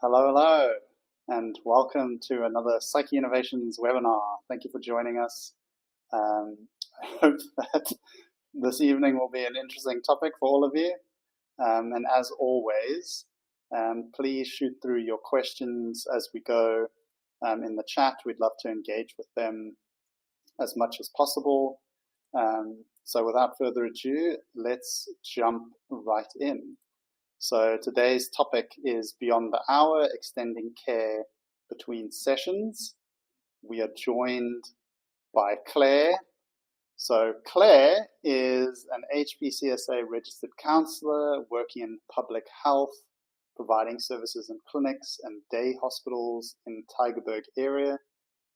Hello, hello, and welcome to another Psyche Innovations webinar. Thank you for joining us. I hope that this evening will be an interesting topic for all of you. And as always, please shoot through your questions as we go in the chat. We'd love to engage with them as much as possible. So without further ado, let's jump right in. So today's topic is Beyond the Hour, Extending Care Between Sessions. We are joined by Claire. So Claire is an HPCSA Registered Counsellor working in public health, providing services in clinics and day hospitals in Tygerberg area.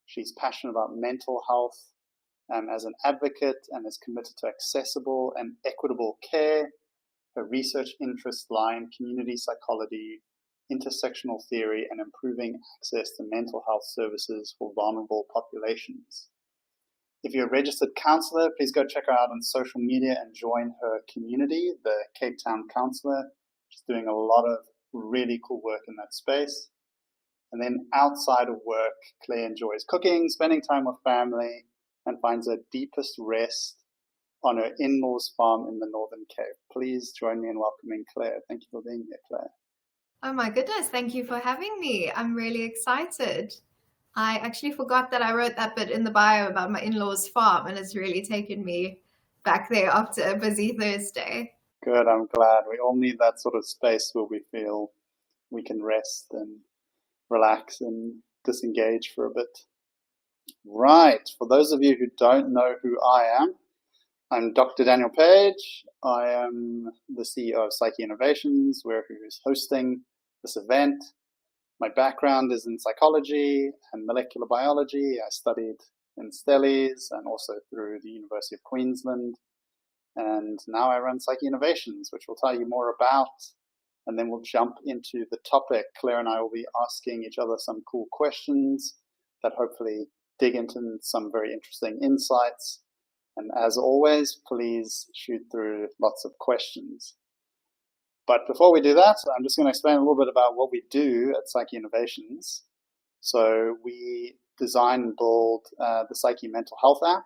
She's passionate about mental health as an advocate and is committed to accessible and equitable care. Her research interests lie in community psychology, intersectional theory, and improving access to mental health services for vulnerable populations. If you're a registered counsellor, please go check her out on social media and join her community, the Cape Town Counsellor. She's doing a lot of really cool work in that space. And then outside of work, Claire enjoys cooking, spending time with family, and finds her deepest rest on her in-laws farm in the Northern Cape. Please join me in welcoming Claire. Thank you for being here, Claire. Oh my goodness, thank you for having me. I'm really excited. I actually forgot that I wrote that bit in the bio about my in-laws farm, and it's really taken me back there after a busy Thursday. Good, I'm glad. We all need that sort of space where we feel we can rest and relax and disengage for a bit. Right, for those of you who don't know who I am, I'm Dr. Daniel Page. I am the CEO of Psyche Innovations, who's hosting this event. My background is in psychology and molecular biology. I studied in Stellies and also through the University of Queensland. And now I run Psyche Innovations, which we'll tell you more about. And then we'll jump into the topic. Claire and I will be asking each other some cool questions that hopefully dig into some very interesting insights. And as always, please shoot through lots of questions. But before we do that, I'm just going to explain a little bit about what we do at Psyche Innovations. So we design and build the Psyche Mental Health app,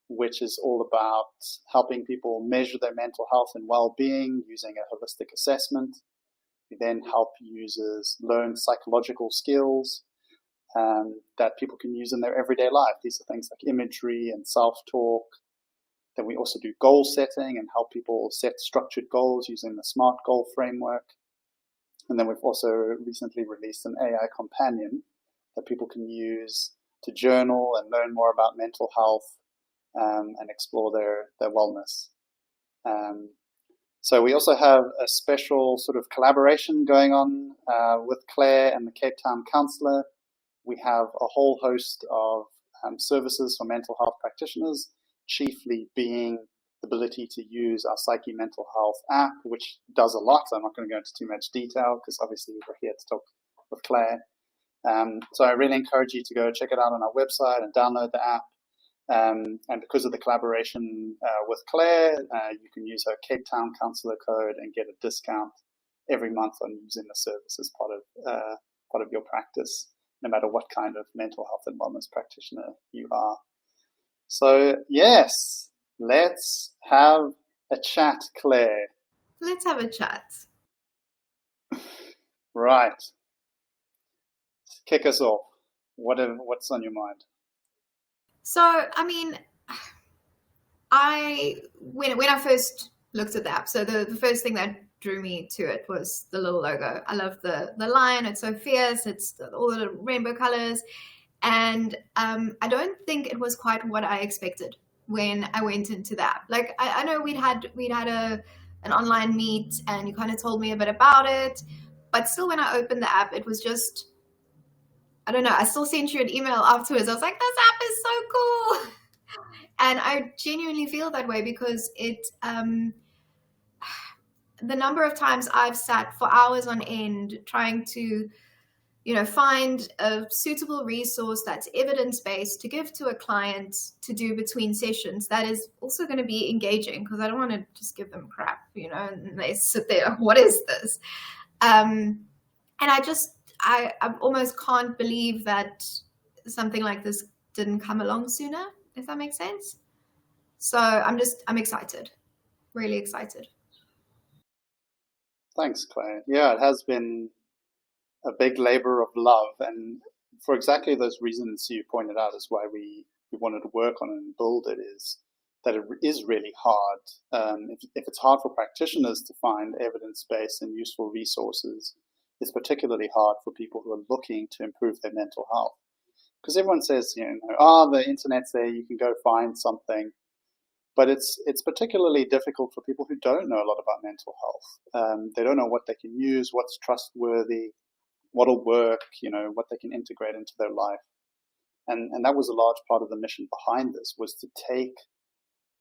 which is all about helping people measure their mental health and well-being using a holistic assessment. We then help users learn psychological skills that people can use in their everyday life. These are things like imagery and self-talk. Then we also do goal setting and help people set structured goals using the SMART goal framework. And then we've also recently released an AI companion that people can use to journal and learn more about mental health and explore their wellness. So we also have a special sort of collaboration going on with Claire and the Cape Town Counsellor. We have a whole host of services for mental health practitioners, chiefly being the ability to use our Psyche Mental Health app, which does a lot. I'm not going to go into too much detail because obviously we're here to talk with Claire. So I really encourage you to go check it out on our website and download the app. And because of the collaboration with Claire, you can use her Cape Town Counsellor code and get a discount every month on using the service as part of your practice, no matter what kind of mental health and wellness practitioner you are. So yes, let's have a chat, Claire. Let's have a chat. Right. Kick us off. What's on your mind? So, I mean, when I first looked at the app, so the first thing that drew me to it was the little logo. I love the lion. It's so fierce. It's all the rainbow colors. And I don't think it was quite what I expected when I went into the app. Like, I know we'd had an online meet and you kind of told me a bit about it, but still when I opened the app, it was just, I don't know, I still sent you an email afterwards. I was like, this app is so cool. And I genuinely feel that way because the number of times I've sat for hours on end trying to, find a suitable resource that's evidence-based to give to a client to do between sessions that is also going to be engaging, because I don't want to just give them crap, and they sit there, what is this? And And I almost can't believe that something like this didn't come along sooner, if that makes sense. So I'm excited, really excited. Thanks, Claire. Yeah, it has been a big labor of love, and for exactly those reasons you pointed out is why we wanted to work on it and build it, is that it is really hard. If it's hard for practitioners to find evidence-based and useful resources, it's particularly hard for people who are looking to improve their mental health. Because everyone says, the internet's there, you can go find something. But it's particularly difficult for people who don't know a lot about mental health. They don't know what they can use, what's trustworthy, what'll work, what they can integrate into their life. And that was a large part of the mission behind this, was to take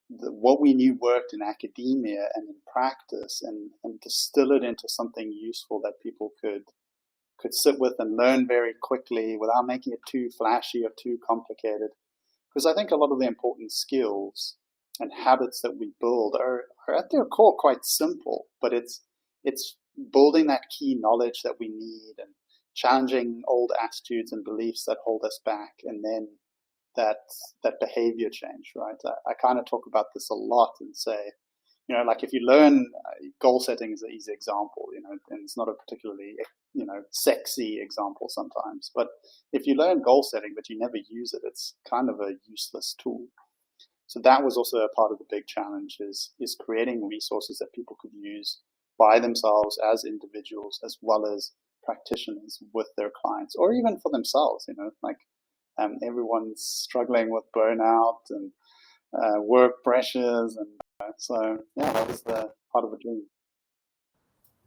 what we knew worked in academia and in practice and distill it into something useful that people could sit with and learn very quickly without making it too flashy or too complicated. Because I think a lot of the important skills and habits that we build are at their core quite simple, but it's building that key knowledge that we need and challenging old attitudes and beliefs that hold us back, and then that behavior change, right? I kind of talk about this a lot and say, like if you learn goal setting is an easy example, and it's not a particularly, sexy example sometimes, but if you learn goal setting but you never use it, it's kind of a useless tool. So that was also a part of the big challenge, is creating resources that people could use by themselves as individuals, as well as practitioners with their clients, or even for themselves, everyone's struggling with burnout and work pressures. And so, yeah, that was the part of the dream.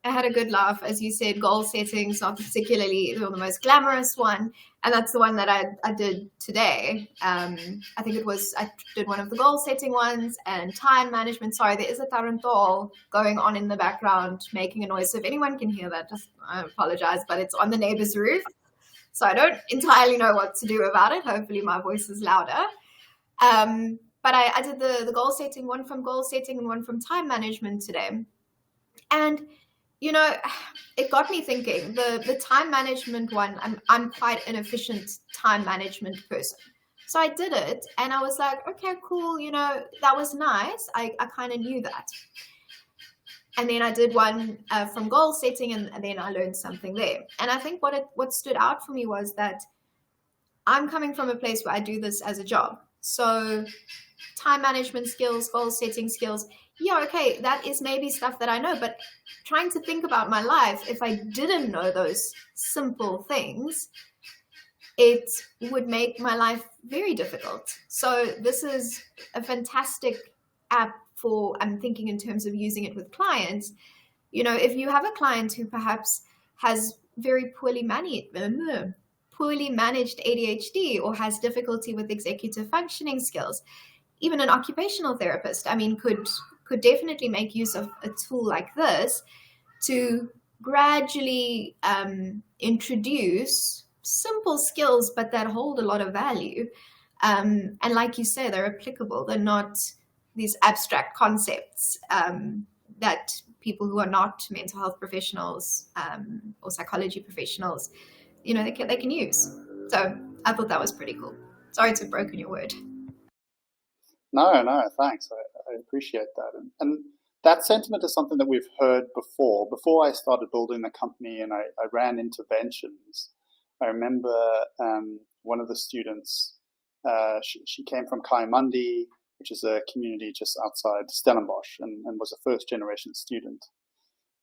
I had a good laugh. As you said, goal setting is not particularly the most glamorous one. And that's the one that I did today. I think I did one of the goal setting ones, and time management. Sorry, there is a tarantol going on in the background making a noise. So if anyone can hear that, I apologize, but it's on the neighbor's roof. So I don't entirely know what to do about it. Hopefully my voice is louder. But I did the goal setting, one from goal setting and one from time management today. And it got me thinking. The time management one, I'm quite an efficient time management person. So I did it and I was like, okay, cool. That was nice. I kind of knew that. And then I did one from goal setting, and then I learned something there. And I think what stood out for me was that I'm coming from a place where I do this as a job. So time management skills, goal setting skills, yeah, okay, that is maybe stuff that I know, but trying to think about my life, if I didn't know those simple things, it would make my life very difficult. So this is a fantastic app I'm thinking in terms of using it with clients. If you have a client who perhaps has very poorly managed ADHD or has difficulty with executive functioning skills, even an occupational therapist, could definitely make use of a tool like this to gradually introduce simple skills, but that hold a lot of value. And like you say, they're applicable. They're not these abstract concepts that people who are not mental health professionals or psychology professionals, they can use. So I thought that was pretty cool. Sorry to have broken your word. No, thanks. I appreciate that. And that sentiment is something that we've heard before. Before I started building the company and I ran interventions, I remember one of the students, she came from Kaimundi, which is a community just outside Stellenbosch, and was a first-generation student.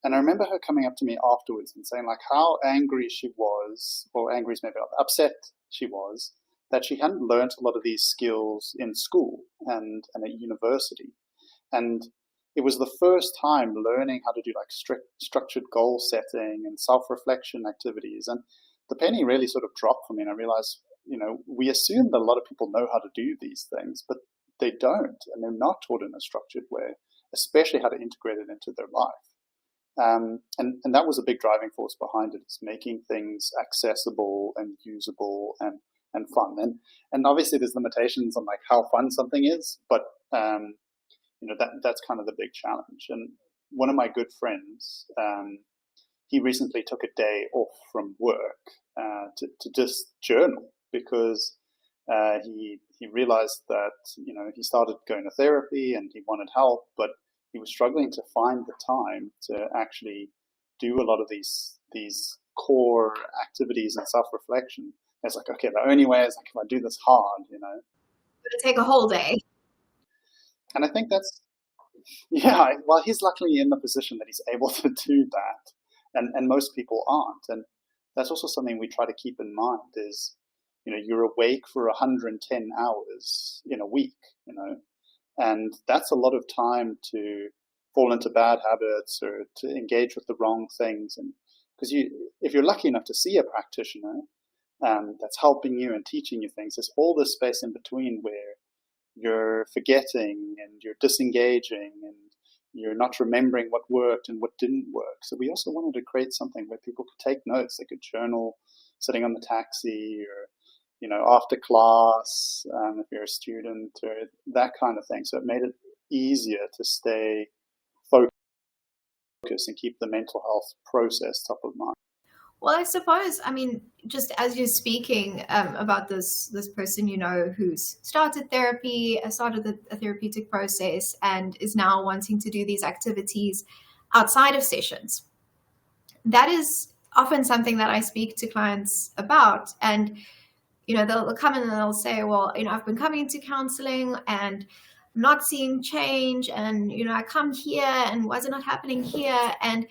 And I remember her coming up to me afterwards and saying, how angry she was, or angry is maybe not, upset she was, that she hadn't learned a lot of these skills in school and at university. And it was the first time learning how to do structured goal setting and self-reflection activities. And the penny really sort of dropped for me, and I realized, we assume that a lot of people know how to do these things, but they don't, and they're not taught in a structured way, especially how to integrate it into their life. And that was a big driving force behind it, is making things accessible and usable and fun. And obviously there's limitations on how fun something is, but that's kind of the big challenge. And one of my good friends, he recently took a day off from work to just journal, because he realized that, he started going to therapy and he wanted help, but he was struggling to find the time to actually do a lot of these core activities and self-reflection. It's like, okay, the only way is like if I do this hard, It'll take a whole day. And I think that's, yeah, well, he's luckily in the position that he's able to do that, and most people aren't. And that's also something we try to keep in mind is, you're awake for 110 hours in a week, and that's a lot of time to fall into bad habits or to engage with the wrong things. And because if you're lucky enough to see a practitioner that's helping you and teaching you things, there's all this space in between where you're forgetting and you're disengaging and you're not remembering what worked and what didn't work. So we also wanted to create something where people could take notes. They could journal sitting on the taxi or, after class, if you're a student, or that kind of thing. So it made it easier to stay focused and keep the mental health process top of mind. Well, I suppose, just as you're speaking about this person, who's started therapy, started a therapeutic process and is now wanting to do these activities outside of sessions. That is often something that I speak to clients about. And, they'll come in and they'll say, well, I've been coming to counseling and I'm not seeing change. And, I come here and why is it not happening here? And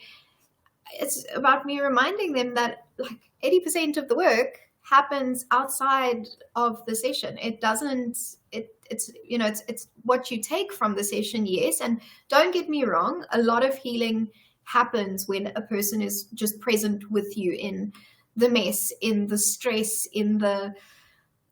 it's about me reminding them that like 80% of the work happens outside of the session. It doesn't, it's what you take from the session. Yes. And don't get me wrong. A lot of healing happens when a person is just present with you in the mess, in the stress, in the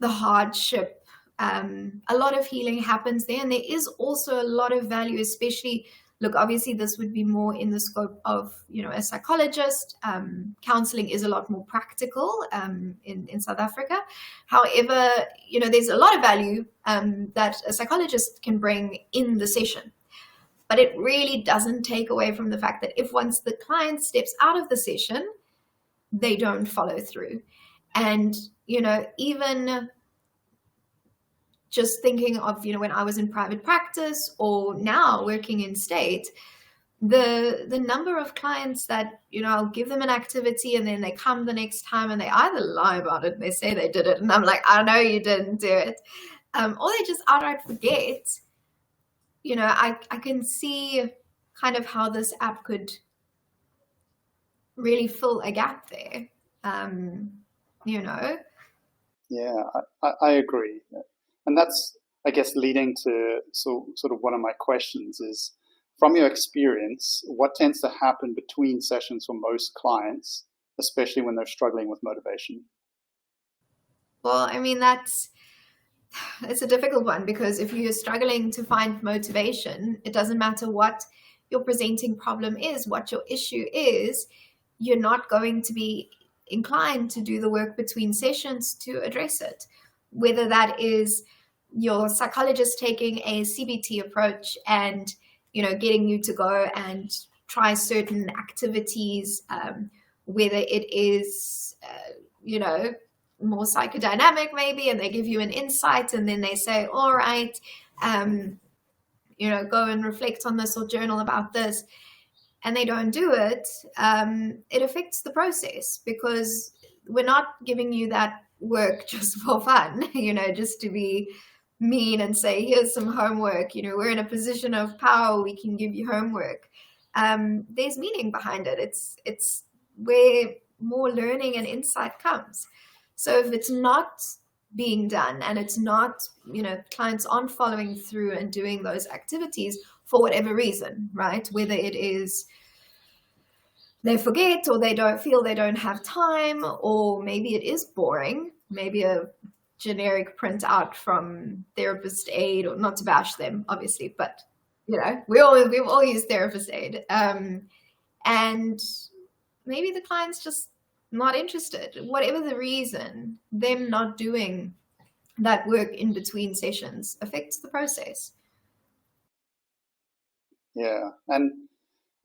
hardship. A lot of healing happens there. And there is also a lot of value, especially, look, obviously this would be more in the scope of, a psychologist. Counseling is a lot more practical in South Africa. However, there's a lot of value that a psychologist can bring in the session. But it really doesn't take away from the fact that if once the client steps out of the session, they don't follow through. And, even just thinking of, when I was in private practice or now working in state, the number of clients that, I'll give them an activity and then they come the next time and they either lie about it and they say they did it. And I'm like, I know you didn't do it. Or they just outright forget. I can see kind of how this app could really fill a gap there. Yeah, I agree. And that's, I guess, leading to sort of one of my questions is, from your experience, what tends to happen between sessions for most clients, especially when they're struggling with motivation? Well, it's a difficult one, because if you're struggling to find motivation, it doesn't matter what your presenting problem is, what your issue is, you're not going to be inclined to do the work between sessions to address it. Whether that is your psychologist taking a CBT approach and, getting you to go and try certain activities, whether it is, more psychodynamic maybe, and they give you an insight and then they say, all right, go and reflect on this or journal about this, and they don't do it, it affects the process, because we're not giving you that work just for fun, just to be mean and say, here's some homework, we're in a position of power, we can give you homework. There's meaning behind it. It's where more learning and insight comes. So if it's not being done and it's not, clients aren't following through and doing those activities for whatever reason, right? Whether it is they forget or they don't have time, or maybe it is boring, maybe a generic printout from therapist aid, or not to bash them, obviously, but we've all used therapist aid. And maybe the client's just not interested, whatever the reason. Them not doing that work in between sessions affects the process. Yeah. And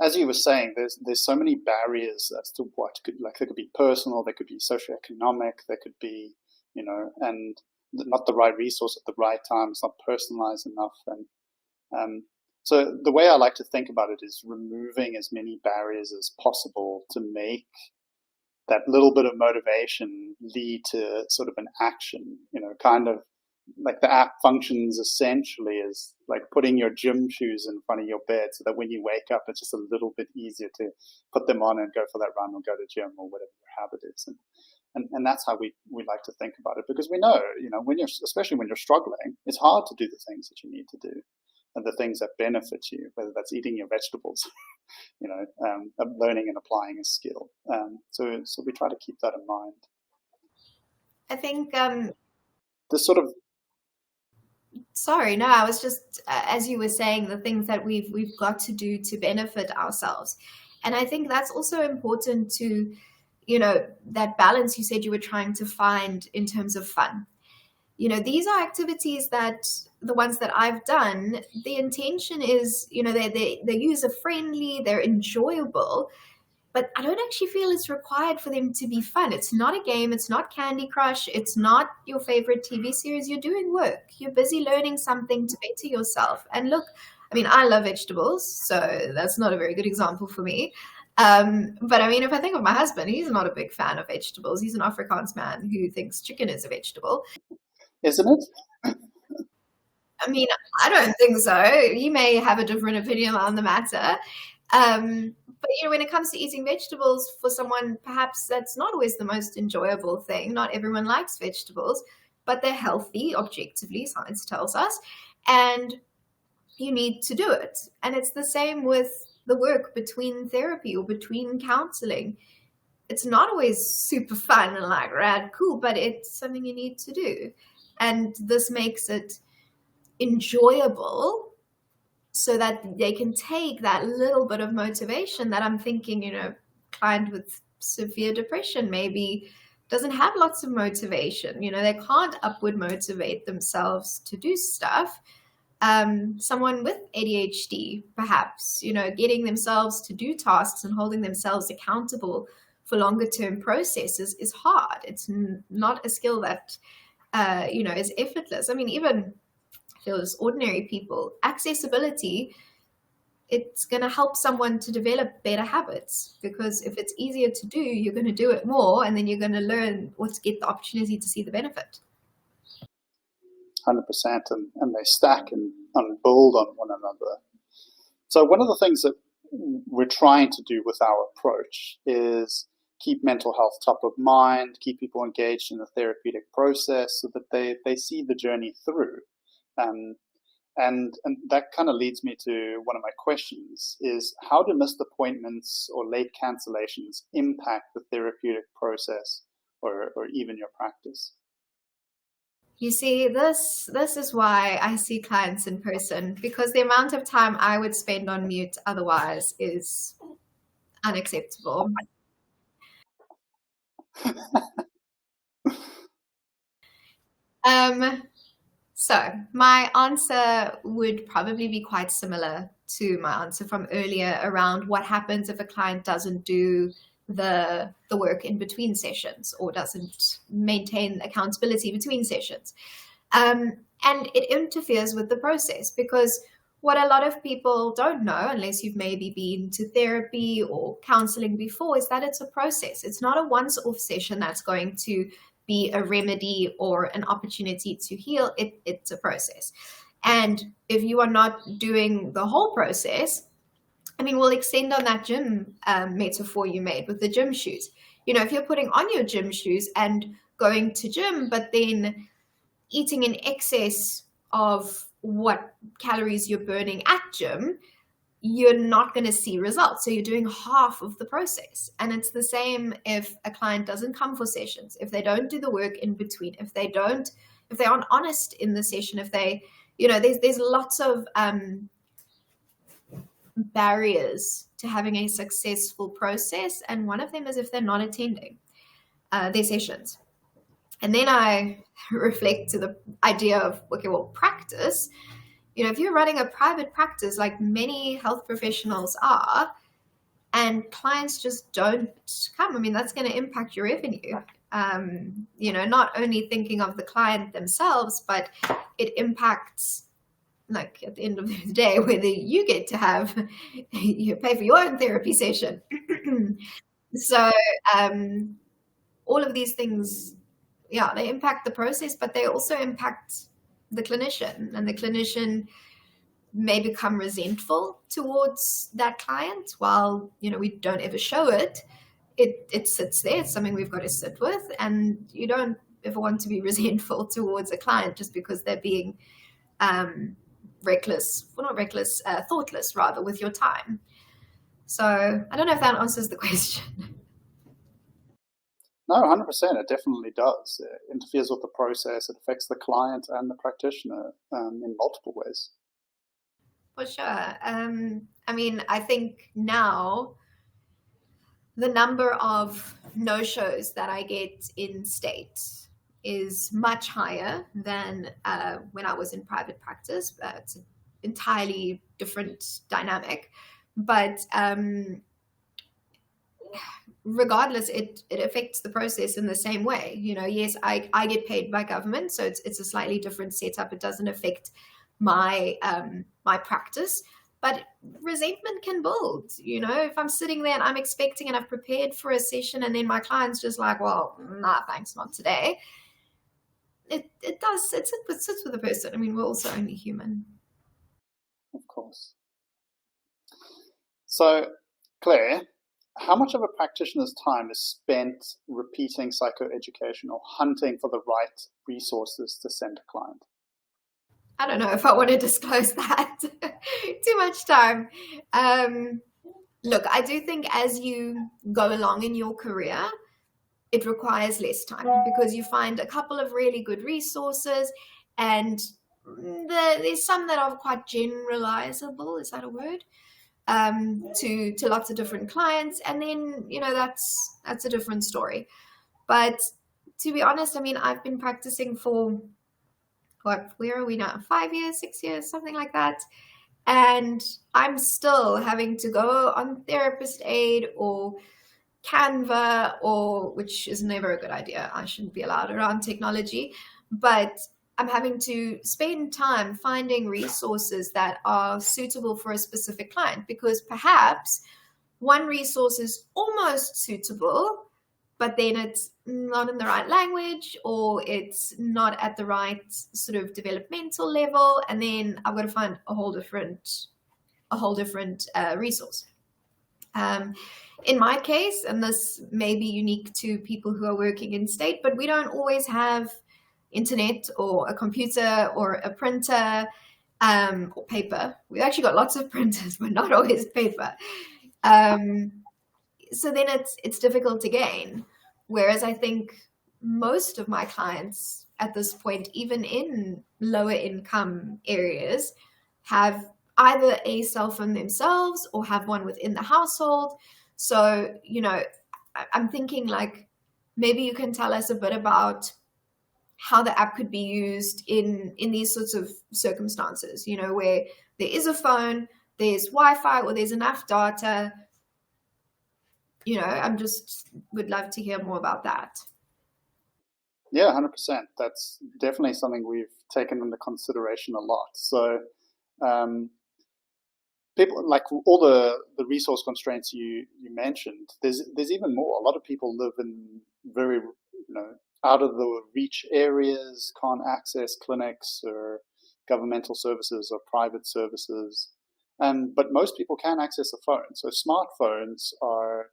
as you were saying, there's so many barriers as to what could, like, they could be personal, they could be socioeconomic, they could be, and not the right resource at the right time. It's not personalized enough, and so the way I like to think about it is removing as many barriers as possible to make that little bit of motivation lead to sort of an action. Kind of like the app functions essentially as like putting your gym shoes in front of your bed, so that when you wake up, it's just a little bit easier to put them on and go for that run or go to gym or whatever your habit is. And that's how we like to think about it, because we know, especially when you're struggling, it's hard to do the things that you need to do and the things that benefit you, whether that's eating your vegetables, learning and applying a skill. So we try to keep that in mind. I think this sort of Sorry, no, I was just, as you were saying, the things that we've got to do to benefit ourselves. And I think that's also important to, that balance you said you were trying to find in terms of fun. These are activities that the ones that I've done, the intention is, they're user-friendly, they're enjoyable, but I don't actually feel it's required for them to be fun. It's not a game. It's not Candy Crush. It's not your favorite TV series. You're doing work. You're busy learning something to better yourself. And look, I love vegetables, so that's not a very good example for me. But if I think of my husband, he's not a big fan of vegetables. He's an Afrikaans man who thinks chicken is a vegetable. Isn't it? I don't think so. He may have a different opinion on the matter. But when it comes to eating vegetables, for someone, perhaps that's not always the most enjoyable thing. Not everyone likes vegetables, but they're healthy, objectively, science tells us, and you need to do it. And it's the same with the work between therapy or between counseling. It's not always super fun and like rad cool, but it's something you need to do. And this makes it enjoyable, so that they can take that little bit of motivation that I'm thinking, client with severe depression maybe doesn't have lots of motivation. They can't upward motivate themselves to do stuff. Someone with ADHD, perhaps, getting themselves to do tasks and holding themselves accountable for longer term processes is hard. It's not a skill that, is effortless. Even those ordinary people, accessibility, it's going to help someone to develop better habits, because if it's easier to do, you're going to do it more, and then you're going to learn or to get the opportunity to see the benefit. 100%, and they stack and build on one another. So one of the things that we're trying to do with our approach is keep mental health top of mind, keep people engaged in the therapeutic process so that they see the journey through. And that kind of leads me to one of my questions is, how do missed appointments or late cancellations impact the therapeutic process or even your practice? You see, this is why I see clients in person, because the amount of time I would spend on mute otherwise is unacceptable. So my answer would probably be quite similar to my answer from earlier around what happens if a client doesn't do the work in between sessions or doesn't maintain accountability between sessions. And it interferes with the process, because what a lot of people don't know, unless you've maybe been to therapy or counseling before, is that it's a process. It's not a once-off session that's going to be a remedy or an opportunity to heal. It's a process. And if you are not doing the whole process, we'll extend on that gym metaphor you made with the gym shoes. If you're putting on your gym shoes and going to gym, but then eating in excess of what calories you're burning at gym, you're not going to see results. So you're doing half of the process. And it's the same if a client doesn't come for sessions, if they don't do the work in between, if they aren't honest in the session, if they, there's lots of barriers to having a successful process. And one of them is if they're not attending their sessions. And then I reflect to the idea of, okay, well, practice. If you're running a private practice like many health professionals are, and clients just don't come. I mean, that's going to impact your revenue. Not only thinking of the client themselves, but it impacts, like, at the end of the day, whether you get to have, you pay for your own therapy session. So all of these things, they impact the process, but they also impact the clinician, and the clinician may become resentful towards that client. While we don't ever show it, it sits there. It's something we've got to sit with, and you don't ever want to be resentful towards a client just because they're being thoughtless rather, with your time. So I don't know if that answers the question. No, 100%. It definitely does. It interferes with the process. It affects the client and the practitioner in multiple ways. For sure. I mean, I think now the number of no-shows that I get in state is much higher than when I was in private practice. It's an entirely different dynamic. But regardless, it affects the process in the same way. Yes, I get paid by government, so it's a slightly different setup. It doesn't affect my my practice, but resentment can build. If I'm sitting there and I'm expecting and I've prepared for a session, and then my client's just like, well, nah, thanks, not today. It sits with the person. I mean, we're also only human. Of course. So, Claire, how much of a practitioner's time is spent repeating psychoeducation or hunting for the right resources to send a client? I don't know if I want to disclose that. Too much time. Look, I do think as you go along in your career, it requires less time, because you find a couple of really good resources, and there's some that are quite generalizable. Is that a word? To lots of different clients, and then that's a different story. But to be honest, I mean, I've been practicing for where are we now? 5 years, 6 years, something like that. And I'm still having to go on Therapist Aid or Canva, which is never a good idea. I shouldn't be allowed around technology, but I'm having to spend time finding resources that are suitable for a specific client, because perhaps one resource is almost suitable, but then it's not in the right language, or it's not at the right sort of developmental level, and then I've got to find a whole different resource. In my case, and this may be unique to people who are working in state, but we don't always have internet or a computer or a printer or paper. We've actually got lots of printers, but not always paper. So then it's difficult to gain. Whereas I think most of my clients at this point, even in lower income areas, have either a cell phone themselves or have one within the household. So, I'm thinking, like, maybe you can tell us a bit about how the app could be used in these sorts of circumstances, where there is a phone, there's Wi-Fi, or there's enough data. I'm just would love to hear more about that. Yeah, 100%. That's definitely something we've taken into consideration a lot. So people, like all the resource constraints you mentioned, there's even more. A lot of people live in very, out of the reach areas, can't access clinics or governmental services or private services. But most people can access a phone. So smartphones are,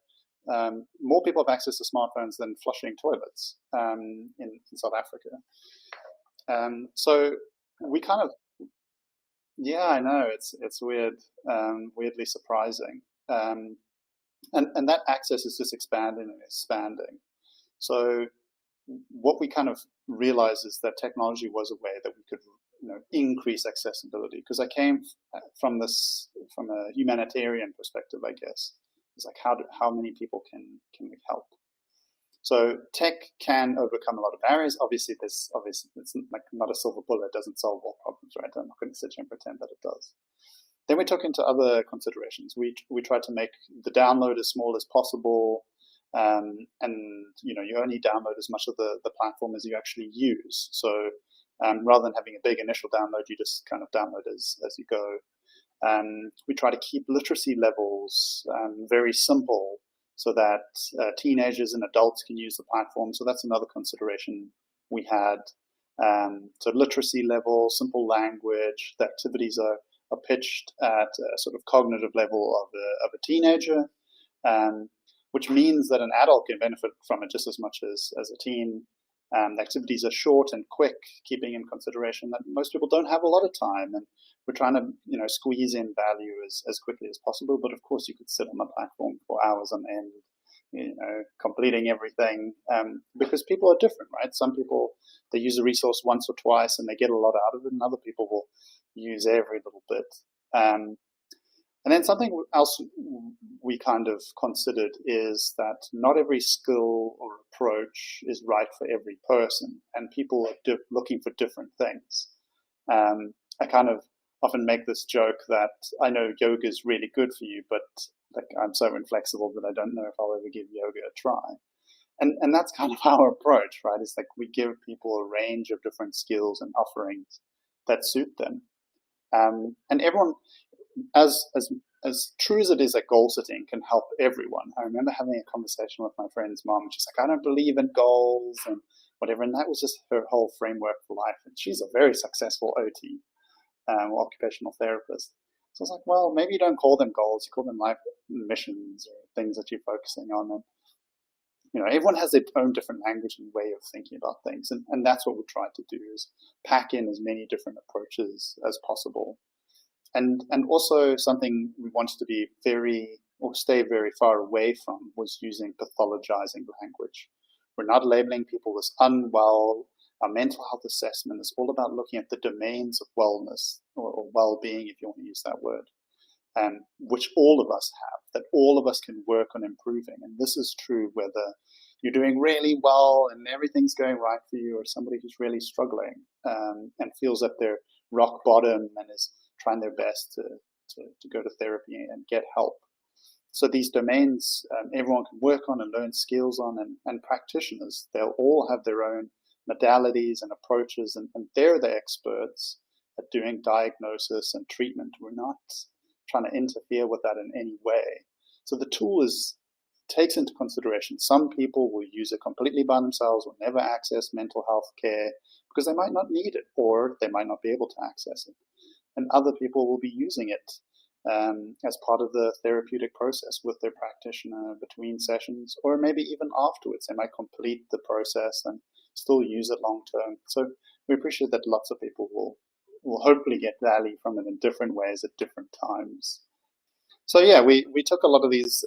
more people have access to smartphones than flushing toilets in South Africa. So we kind of, yeah, I know, it's weird, weirdly surprising. And that access is just expanding and expanding. So what we kind of realized is that technology was a way that we could increase accessibility, because I came from a humanitarian perspective, I guess. It's like, how many people can we help? So tech can overcome a lot of barriers. Obviously it's like not a silver bullet. It doesn't solve all problems, right? I'm not going to sit here and pretend that it does. Then we took into other considerations. We tried to make the download as small as possible, and you only download as much of the platform as you actually use. So rather than having a big initial download, you just kind of download as you go. We try to keep literacy levels very simple so that teenagers and adults can use the platform. So that's another consideration we had. So literacy level, simple language, the activities are pitched at a sort of cognitive level of a teenager, which means that an adult can benefit from it just as much as a teen. The activities are short and quick, keeping in consideration that most people don't have a lot of time, and we're trying to squeeze in value as quickly as possible. But of course, you could sit on the platform for hours on end, completing everything, because people are different, right? Some people, they use a resource once or twice and they get a lot out of it, and other people will use every little bit. And then something else we kind of considered is that not every skill or approach is right for every person, and people are looking for different things. I kind of often make this joke that I know yoga is really good for you, but I'm so inflexible that I don't know if I'll ever give yoga a try. And that's kind of our approach, right? It's like we give people a range of different skills and offerings that suit them. And everyone, as true as it is that goal setting can help everyone. I remember having a conversation with my friend's mom. She's like, I don't believe in goals and whatever. And that was just her whole framework for life. And she's a very successful OT, occupational therapist. So I was like, well, maybe you don't call them goals. You call them life missions or things that you're focusing on. And everyone has their own different language and way of thinking about things. And that's what we try to do, is pack in as many different approaches as possible. And also something we wanted to be stay very far away from was using pathologizing language. We're not labeling people as unwell. Our mental health assessment is all about looking at the domains of wellness or well-being, if you want to use that word, which all of us have, that all of us can work on improving. And this is true whether you're doing really well and everything's going right for you, or somebody who's really struggling and feels at their rock bottom and is trying their best to go to therapy and get help. So these domains everyone can work on and learn skills on, and practitioners, they'll all have their own modalities and approaches, and they're the experts at doing diagnosis and treatment. We're not trying to interfere with that in any way. So the tool takes into consideration some people will use it completely by themselves, will never access mental health care because they might not need it, or they might not be able to access it. And other people will be using it as part of the therapeutic process with their practitioner between sessions, or maybe even afterwards. They might complete the process and still use it long term. So we appreciate that lots of people will hopefully get value from it in different ways at different times. So yeah, we took a lot of these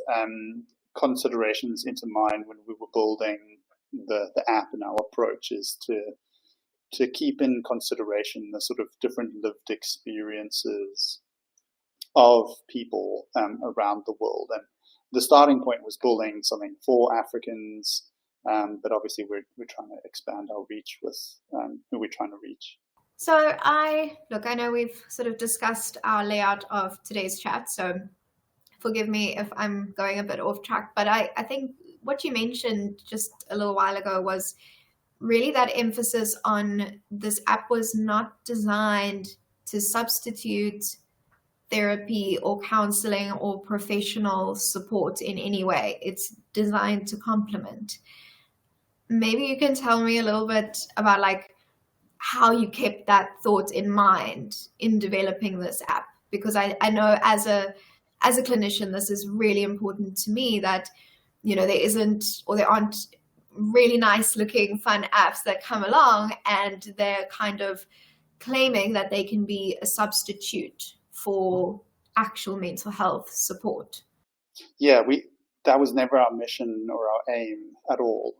considerations into mind when we were building the app, and our approach is to keep in consideration the sort of different lived experiences of people around the world. And the starting point was building something for Africans, but obviously we're trying to expand our reach with who we're trying to reach. So I know we've sort of discussed our layout of today's chat, so forgive me if I'm going a bit off track, but I think what you mentioned just a little while ago was really that emphasis on this app was not designed to substitute therapy or counseling or professional support in any way. It's designed to complement. Maybe you can tell me a little bit about how you kept that thought in mind in developing this app, because I know as a clinician, this is really important to me, that there aren't really nice looking fun apps that come along and they're kind of claiming that they can be a substitute for actual mental health support. Yeah, that was never our mission or our aim at all.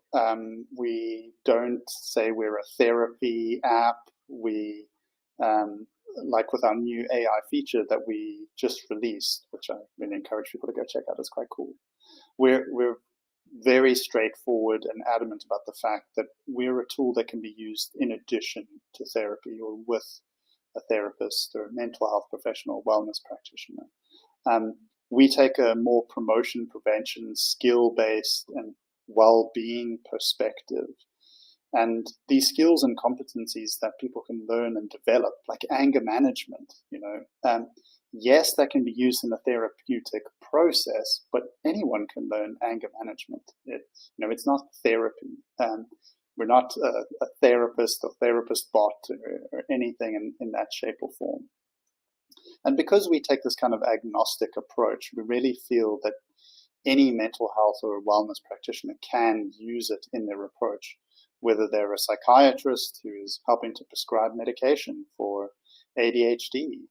We don't say we're a therapy app. We, like with our new AI feature that we just released, which I really encourage people to go check out, it's quite cool. We're very straightforward and adamant about the fact that we're a tool that can be used in addition to therapy or with a therapist or a mental health professional, wellness practitioner. We take a more promotion, prevention, skill-based and well-being perspective. And these skills and competencies that people can learn and develop, like anger management, yes, that can be used in a therapeutic process, but anyone can learn anger management. It's not therapy. We're not a therapist or therapist bot or anything in that shape or form. And because we take this kind of agnostic approach, we really feel that any mental health or wellness practitioner can use it in their approach, whether they're a psychiatrist who is helping to prescribe medication for ADHD.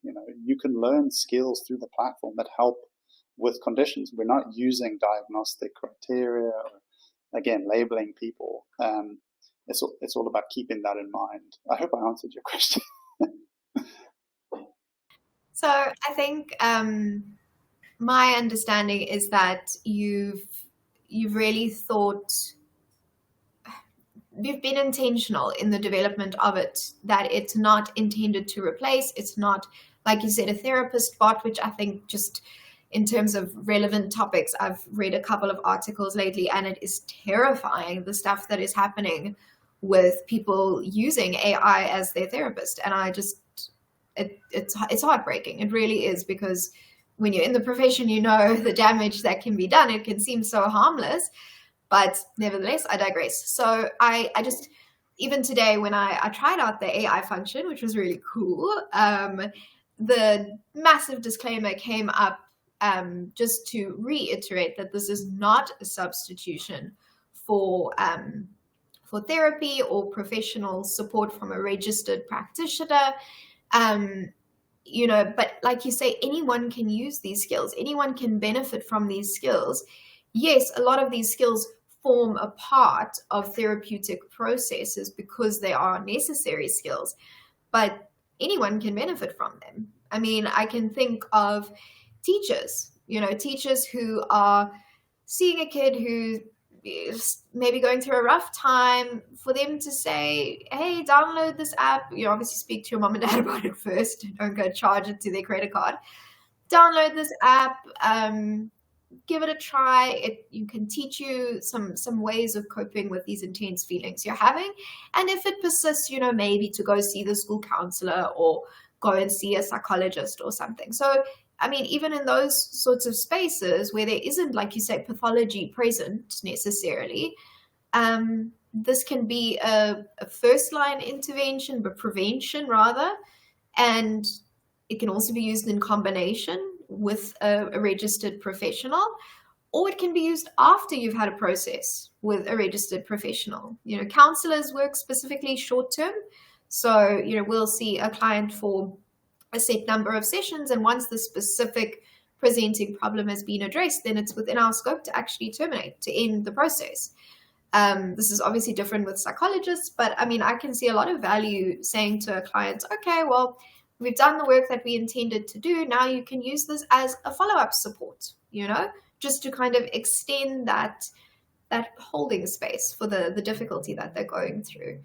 You can learn skills through the platform that help with conditions. We're not using diagnostic criteria or, again, labeling people. It's all about keeping that in mind. I hope I answered your question. So I think my understanding is that you've really thought, you've been intentional in the development of it, that it's not intended to replace. It's not, like you said, a therapist bot, which I think, just in terms of relevant topics, I've read a couple of articles lately, and it is terrifying, the stuff that is happening with people using AI as their therapist. And I just, it's heartbreaking. It really is, because when you're in the profession, the damage that can be done. It can seem so harmless, but nevertheless, I digress. So I just, even today when I tried out the AI function, which was really cool, the massive disclaimer came up, just to reiterate that this is not a substitution for therapy or professional support from a registered practitioner. But like you say, anyone can use these skills. Anyone can benefit from these skills. Yes, a lot of these skills form a part of therapeutic processes because they are necessary skills, but anyone can benefit from them. I mean, I can think of teachers, teachers who are seeing a kid who is maybe going through a rough time, for them to say, hey, download this app. Obviously speak to your mom and dad about it first. Don't go charge it to their credit card. Download this app, give it a try. You can teach you some ways of coping with these intense feelings you're having. And if it persists, maybe to go see the school counselor or go and see a psychologist or something. So, I mean, even in those sorts of spaces where there isn't, like you say, pathology present necessarily, this can be a first-line intervention, but prevention rather. And it can also be used in combination with a registered professional, or it can be used after you've had a process with a registered professional. Counselors work specifically short-term. So, we'll see a client for a set number of sessions, and once the specific presenting problem has been addressed, then it's within our scope to actually terminate, to end the process. This is obviously different with psychologists, but I mean, I can see a lot of value saying to a client, okay, well, we've done the work that we intended to do. Now you can use this as a follow-up support, just to kind of extend that holding space for the difficulty that they're going through.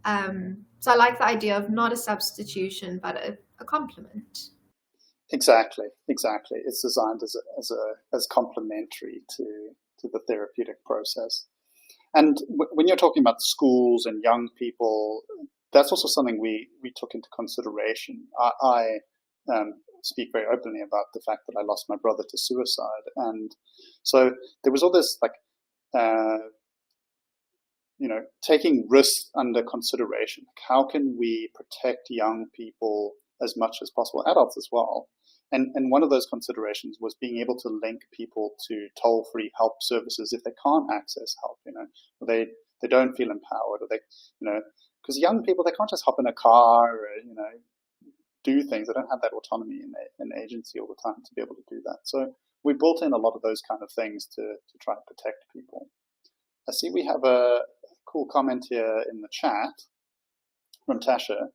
So I like the idea of not a substitution, but a complement. Exactly. It's designed as complementary to the therapeutic process. And when you're talking about schools and young people, that's also something we took into consideration. I speak very openly about the fact that I lost my brother to suicide, and so there was all this taking risks under consideration. How can we protect young people as much as possible, adults as well? And one of those considerations was being able to link people to toll-free help services if they can't access help, or they don't feel empowered, or they, because young people, they can't just hop in a car or, do things. They don't have that autonomy and agency all the time to be able to do that. So we built in a lot of those kind of things to try to protect people. I see we have a cool comment here in the chat from Tasha.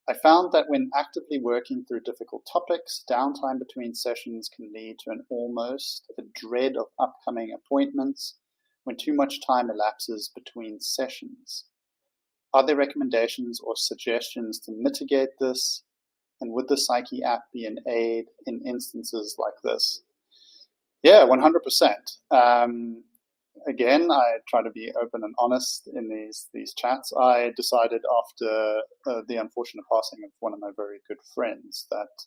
I found that when actively working through difficult topics, downtime between sessions can lead to almost a dread of upcoming appointments when too much time elapses between sessions. Are there recommendations or suggestions to mitigate this? And would the Psyche app be an aid in instances like this? Yeah, 100%. Again, I try to be open and honest in these chats. I decided after the unfortunate passing of one of my very good friends that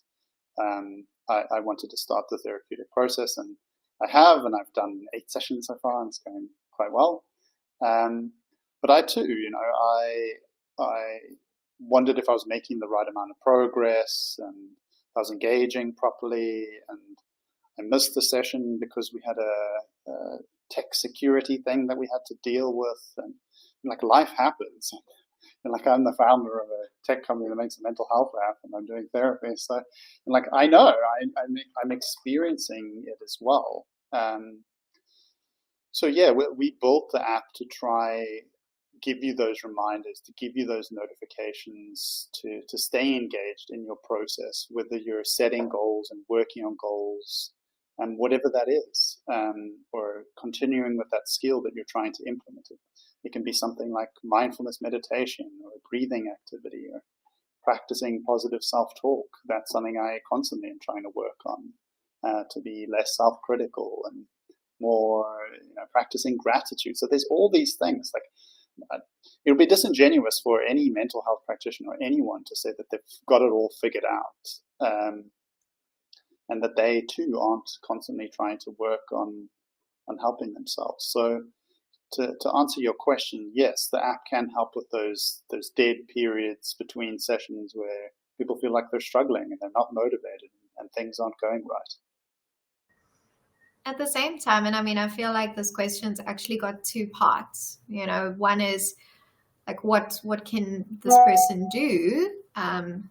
I wanted to start the therapeutic process, and I have, and I've done 8 sessions so far, and it's going quite well. But I too, I wondered if I was making the right amount of progress and I was engaging properly, and I missed the session because we had a tech security thing that we had to deal with, and like life happens. And like I'm the founder of a tech company that makes a mental health app, and I'm doing therapy. So, and like I know I'm experiencing it as well. So yeah, we built the app to try give you those reminders, to give you those notifications, to stay engaged in your process, whether you're setting goals and working on goals, and whatever that is, or continuing with that skill that you're trying to implement. It can be something like mindfulness meditation or a breathing activity or practicing positive self-talk. That's something I constantly am trying to work on, to be less self-critical and more, practicing gratitude. So there's all these things. Like it would be disingenuous for any mental health practitioner or anyone to say that they've got it all figured out, and that they too aren't constantly trying to work on helping themselves. So to answer your question, yes, the app can help with those dead periods between sessions where people feel like they're struggling and they're not motivated and things aren't going right. At the same time, and I mean, I feel like this question's actually got 2 parts. One is like, what can this person do?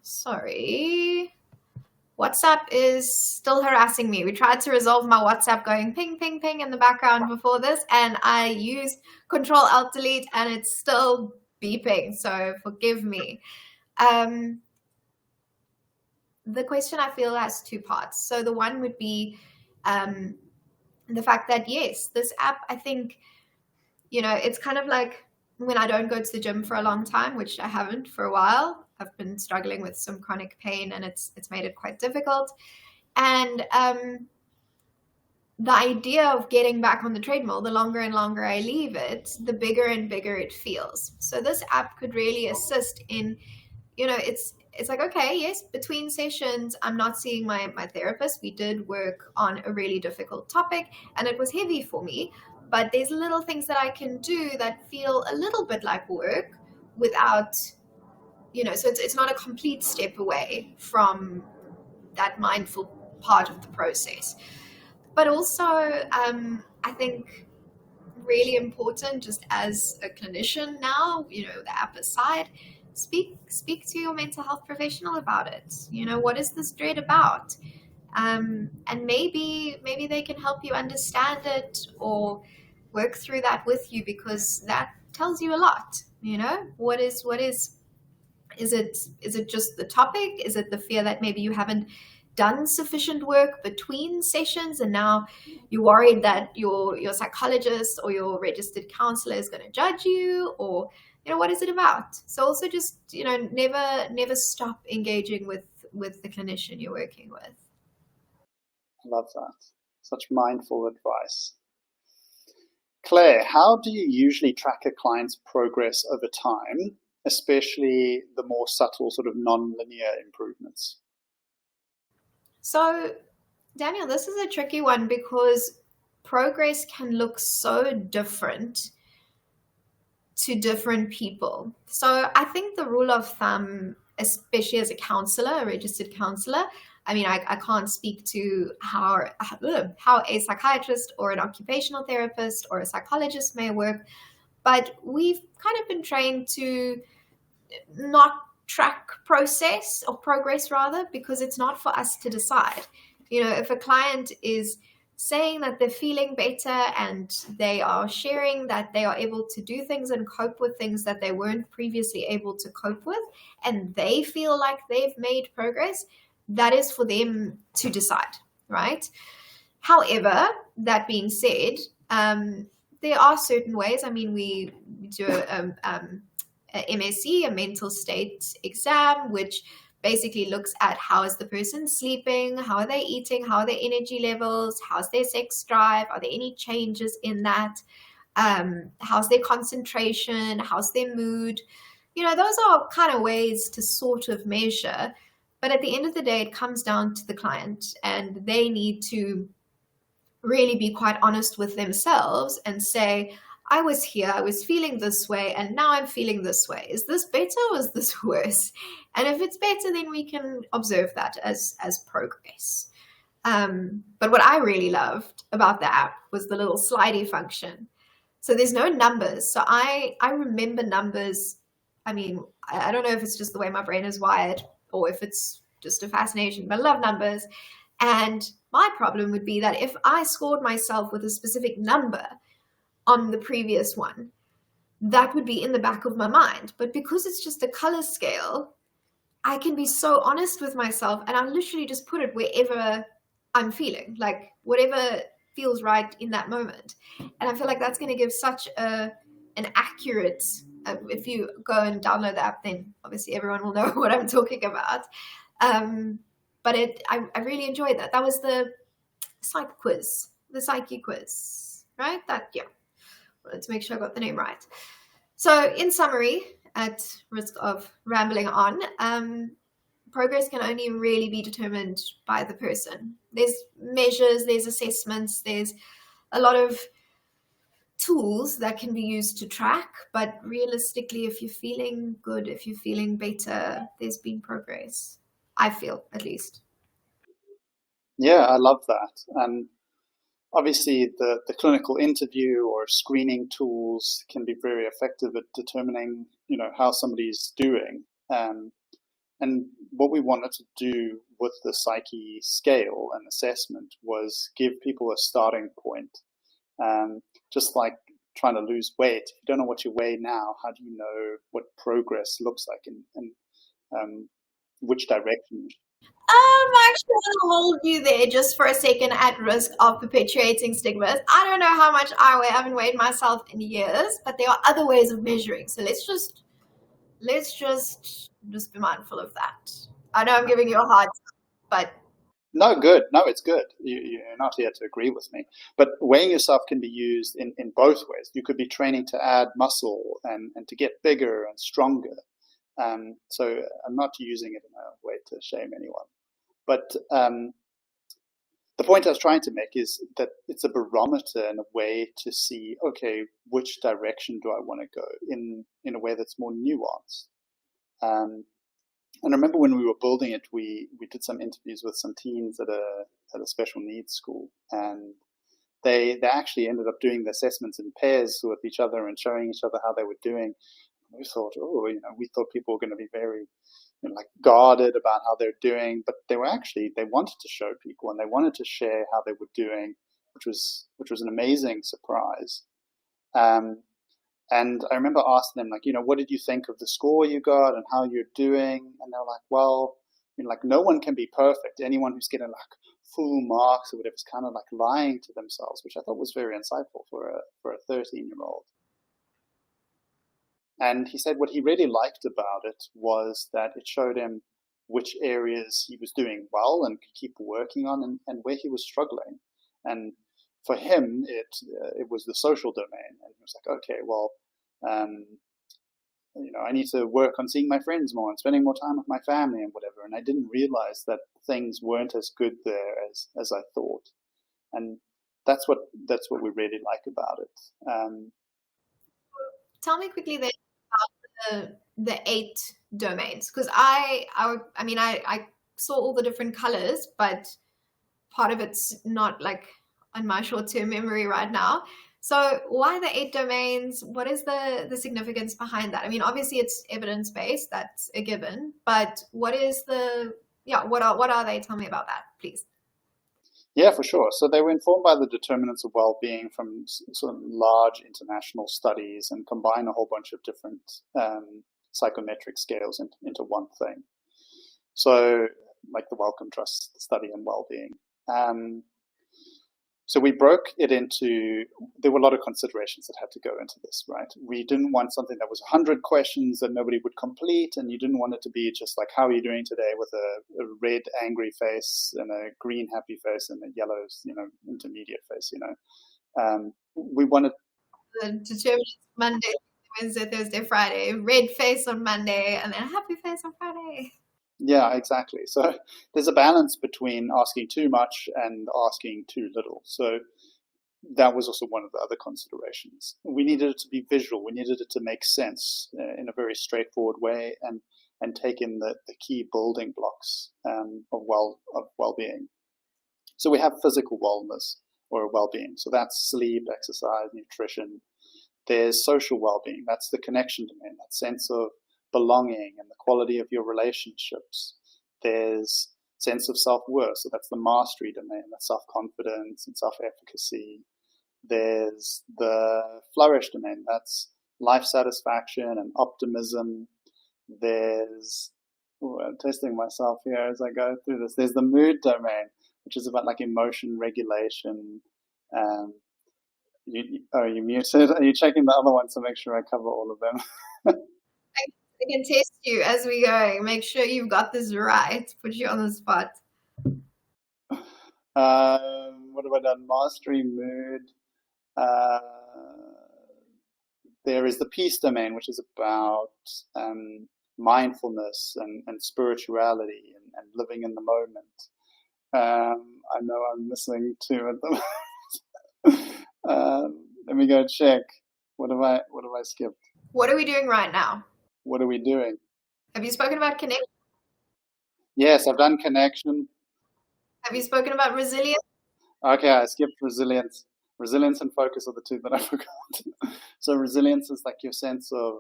Sorry. WhatsApp is still harassing me. We tried to resolve my WhatsApp going ping, ping, ping in the background before this, and I used Control-Alt-Delete, and it's still beeping, so forgive me. The question, I feel, has 2 parts. So the one would be the fact that, yes, this app, I think, it's kind of like when I don't go to the gym for a long time, which I haven't for a while. I've been struggling with some chronic pain, and it's made it quite difficult. And the idea of getting back on the treadmill, the longer and longer I leave it, the bigger and bigger it feels. So this app could really assist in, it's like, okay, yes, between sessions, I'm not seeing my therapist. We did work on a really difficult topic, and it was heavy for me. But there's little things that I can do that feel a little bit like work without, so it's not a complete step away from that mindful part of the process. But also, I think really important, just as a clinician now, the app aside, speak to your mental health professional about it. What is this dread about? And maybe they can help you understand it or work through that with you, because that tells you a lot. What is it just the topic? Is it the fear that maybe you haven't done sufficient work between sessions, and now you're worried that your psychologist or your registered counselor is going to judge you? Or what is it about? So also just never stop engaging with the clinician you're working with. I love that. Such mindful advice. Claire, how do you usually track a client's progress over time, especially the more subtle sort of non-linear improvements? So, Daniel, this is a tricky one because progress can look so different to different people. So I think the rule of thumb, especially as a counselor, a registered counselor, I mean, I can't speak to how a psychiatrist or an occupational therapist or a psychologist may work, but we've kind of been trained to not track progress rather, because it's not for us to decide. If a client is saying that they're feeling better and they are sharing that they are able to do things and cope with things that they weren't previously able to cope with, and they feel like they've made progress, that is for them to decide, right? However, that being said, there are certain ways. I mean, we do a MSE, a mental state exam, which basically looks at how is the person sleeping, how are they eating, how are their energy levels, how's their sex drive, are there any changes in that, how's their concentration, how's their mood. Those are kind of ways to sort of measure, but at the end of the day, it comes down to the client, and they need to really be quite honest with themselves and say, I was here, I was feeling this way, and now I'm feeling this way. Is this better or is this worse? And if it's better, then we can observe that as progress. But what I really loved about the app was the little slidey function. So there's no numbers. So I remember numbers. I mean, I don't know if it's just the way my brain is wired or if it's just a fascination, but I love numbers. And my problem would be that if I scored myself with a specific number on the previous one, that would be in the back of my mind. But because it's just a color scale, I can be so honest with myself, and I literally just put it wherever I'm feeling, like whatever feels right in that moment. And I feel like that's going to give such an accurate, if you go and download the app, then obviously everyone will know what I'm talking about. But I really enjoyed that. That was the Psyche quiz, right? Let's make sure I got the name right. So in summary, at risk of rambling on, progress can only really be determined by the person. There's measures, there's assessments, there's a lot of tools that can be used to track, but realistically, if you're feeling good, if you're feeling better, there's been progress. I feel, at least. Yeah, I love that. And obviously the clinical interview or screening tools can be very effective at determining, how somebody's doing. And what we wanted to do with the Psyche scale and assessment was give people a starting point. Just like trying to lose weight. If you don't know what you weigh now, how do you know what progress looks like and which direction? I'm actually going to hold you there just for a second, at risk of perpetuating stigmas. I don't know how much I weigh. I haven't weighed myself in years, but there are other ways of measuring. So let's just be mindful of that. I know I'm giving you a hard time, but No, good. No, it's good. You're not here to agree with me. But weighing yourself can be used in both ways. You could be training to add muscle and to get bigger and stronger. So I'm not using it in a way to shame anyone. But the point I was trying to make is that it's a barometer and a way to see, okay, which direction do I want to go in a way that's more nuanced. And I remember when we were building it, we did some interviews with some teens at a special needs school, and they actually ended up doing the assessments in pairs with each other and showing each other how they were doing. We thought, we thought people were going to be very guarded about how they're doing, but they wanted to show people and they wanted to share how they were doing, which was an amazing surprise. And I remember asking them, what did you think of the score you got and how you're doing? And they're like, well, no one can be perfect. Anyone who's getting full marks or whatever is kind of lying to themselves, which I thought was very insightful for a 13-year-old. And he said what he really liked about it was that it showed him which areas he was doing well and could keep working on, and where he was struggling. And for him, it was the social domain. And he was like, okay, well, I need to work on seeing my friends more and spending more time with my family and whatever. And I didn't realize that things weren't as good there as I thought. And that's what we really like about it. Tell me quickly then about the 8 domains, because I saw all the different colors, but part of it's not on my short-term memory right now. So why the 8 domains? What is the significance behind that? I mean, obviously it's evidence-based, that's a given, but what are they? Tell me about that, please. Yeah, for sure. So they were informed by the determinants of well-being from sort of large international studies and combine a whole bunch of different psychometric scales into one thing. So like the Wellcome Trust study on well-being. So we broke it into, there were a lot of considerations that had to go into this, right? We didn't want something that was 100 questions that nobody would complete, and you didn't want it to be just like, how are you doing today, with a red angry face and a green happy face and a yellow, intermediate face, we wanted The determinants Monday, Wednesday, Thursday, Friday, red face on Monday, and then happy face on Friday. Yeah, exactly. So there's a balance between asking too much and asking too little. So that was also one of the other considerations. We needed it to be visual. We needed it to make sense in a very straightforward way, and take in the key building blocks of well-being. So we have physical wellness or well-being. So that's sleep, exercise, nutrition. There's social well-being. That's the connection domain, that sense of belonging and the quality of your relationships. There's sense of self-worth. So that's the mastery domain, that's self-confidence and self-efficacy. There's the flourish domain. That's life satisfaction and optimism. There's, I'm testing myself here as I go through this. There's the mood domain, which is about like emotion regulation. You muted? Are you checking the other ones to make sure I cover all of them? I can test you as we go. Make sure you've got this right. Put you on the spot. What have I done? Mastery, mood. There is the peace domain, which is about mindfulness and spirituality and living in the moment. I know I'm missing two at the moment. Let me go check. What have I skipped? What are we doing right now? What are we doing? Have you spoken about connection? Yes, I've done connection. Have you spoken about resilience? Okay, I skipped resilience. Resilience and focus are the two that I forgot. So resilience is like your sense of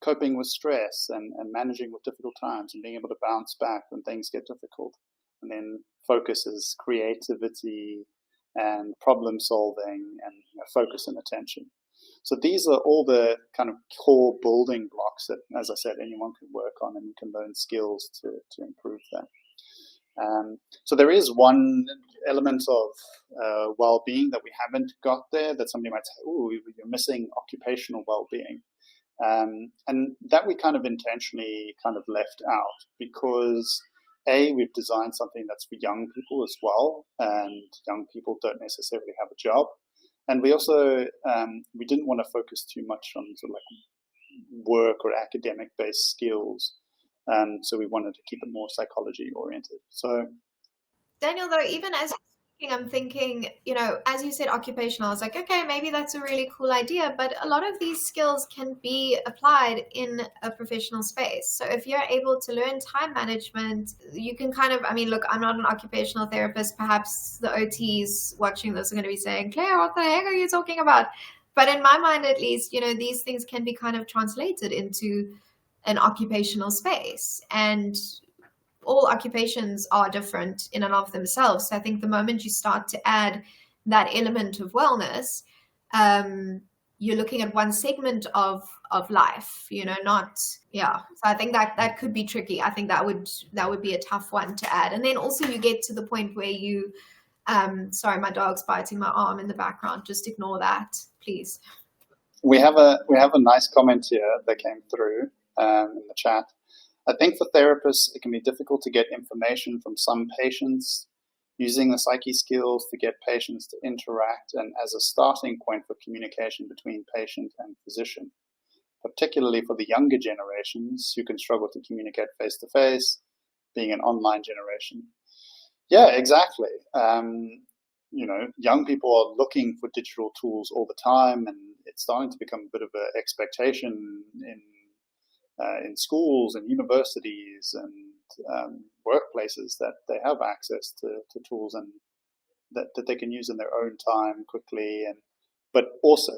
coping with stress and managing with difficult times and being able to bounce back when things get difficult. And then focus is creativity and problem solving and focus and attention. So these are all the kind of core building blocks that, as I said, anyone can work on, and you can learn skills to improve that. So there is one element of well-being that we haven't got there, that somebody might say, oh, you're missing occupational well-being. And that we kind of intentionally kind of left out because, A, we've designed something that's for young people as well, and young people don't necessarily have a job. And we also, we didn't want to focus too much on sort of like work or academic-based skills. So we wanted to keep it more psychology-oriented. So, Daniel, though, even as you're speaking, I'm thinking, as you said, occupational, I was like, okay, maybe that's a really cool idea. But a lot of these skills can be applied in a professional space. So if you're able to learn time management, you can kind of, look, I'm not an occupational therapist. Perhaps the OTs watching this are going to be saying, Claire, what the heck are you talking about? But in my mind, at least, these things can be kind of translated into an occupational space, and all occupations are different in and of themselves. So I think the moment you start to add that element of wellness, you're looking at one segment of life, So I think that could be tricky. I think that would be a tough one to add. And then also you get to the point where you, sorry, my dog's biting my arm in the background. Just ignore that, please. We have a nice comment here that came through in the chat. I think for therapists, it can be difficult to get information from some patients, using the Psyche skills to get patients to interact and as a starting point for communication between patient and physician, particularly for the younger generations who can struggle to communicate face-to-face, being an online generation. Yeah, exactly. Young people are looking for digital tools all the time, and it's starting to become a bit of an expectation in schools and universities and workplaces that they have access to tools and that they can use in their own time quickly, but also